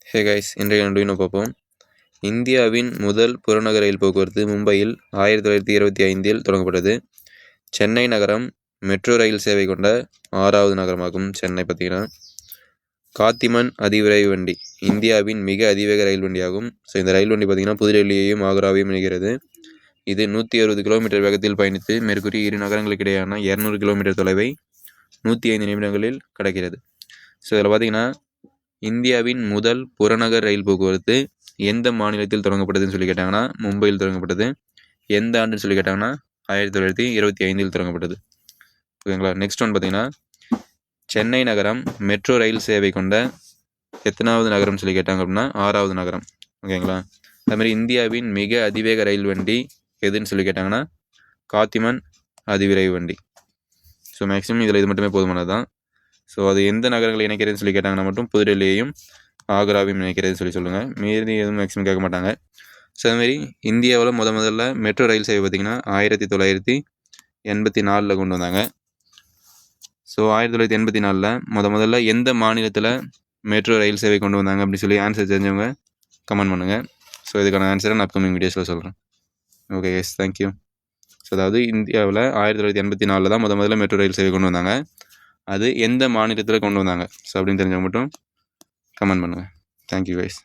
Hey guys, இன்றைய நடுவினை பார்ப்போம். இந்தியாவின் முதல் புறநகர் ரயில் போக்குவரத்து மும்பையில் 1925இல் தொடங்கப்பட்டது. சென்னை நகரம் மெட்ரோ ரயில் சேவை கொண்ட 6வது நகரமாகும். சென்னை பார்த்தீங்கன்னா காத்திமன் அதிவிரைவு வண்டி இந்தியாவின் மிக அதிவேக ரயில் வண்டியாகும். ஸோ இந்த ரயில் வண்டி பார்த்திங்கன்னா புதுடெல்லியையும் ஆக்ராவையும் இணைகிறது. இது 160 கிலோமீட்டர் வேகத்தில் பயணித்து மேற்கூறிய இரு நகரங்களுக்கு இடையான 200 கிலோமீட்டர் தொலைவை 105 நிமிடங்களில் கடக்கிறது. ஸோ இதில் பார்த்திங்கன்னா இந்தியாவின் முதல் புறநகர் ரயில் போக்குவரத்து எந்த மாநிலத்தில் தொடங்கப்பட்டதுன்னு சொல்லி கேட்டாங்கன்னா மும்பையில் தொடங்கப்பட்டது. எந்த ஆண்டுன்னு சொல்லி கேட்டாங்கன்னா 1925இல் தொடங்கப்பட்டது. ஓகேங்களா. நெக்ஸ்ட் ஒன் பார்த்தீங்கன்னா சென்னை நகரம் மெட்ரோ ரயில் சேவை கொண்ட எத்தனாவது நகரம்னு சொல்லி கேட்டாங்க அப்படின்னா 6வது நகரம். ஓகேங்களா. அதுமாதிரி இந்தியாவின் மிக அதிவேக ரயில் வண்டி எதுன்னு சொல்லி கேட்டாங்கன்னா காத்திமன் அதிவிரைவு வண்டி. ஸோ மேக்ஸிமம் இதில் இது மட்டுமே போதுமானது தான். ஸோ அது எந்த நகரங்களை இணைக்கிறதுன்னு சொல்லி கேட்டாங்கன்னா மட்டும் புதுடெல்லியையும் ஆக்ராவையும் இணைக்கிறதுன்னு சொல்லுங்கள். மீறி எதுவும் மேக்ஸிமம் கேட்க மாட்டாங்க. ஸோ அதுமாரி இந்தியாவில் முதல்ல மெட்ரோ ரயில் சேவை பார்த்திங்கன்னா 1984 கொண்டு வந்தாங்க. ஸோ 1984 முதல்ல எந்த மாநிலத்தில் மெட்ரோ ரயில் சேவை கொண்டு வந்தாங்க அப்படின்னு சொல்லி ஆன்சர் தெரிஞ்சவங்க கமெண்ட் பண்ணுங்கள். ஸோ இதுக்கான ஆன்சரை நான் அப்கமிங் வீடியோஸில் சொல்கிறேன். Okay yes, thank you. ஸோ அதாவது இந்தியாவில் 1984 தான் முதல்ல மெட்ரோ ரயில் சேவை கொண்டு வந்தாங்க. அது எந்த மாநிலத்தில் கொண்டு வந்தாங்க ஸோ அப்படின்னு தெரிஞ்சவங்க மட்டும் கமெண்ட் பண்ணுங்கள். Thank you guys.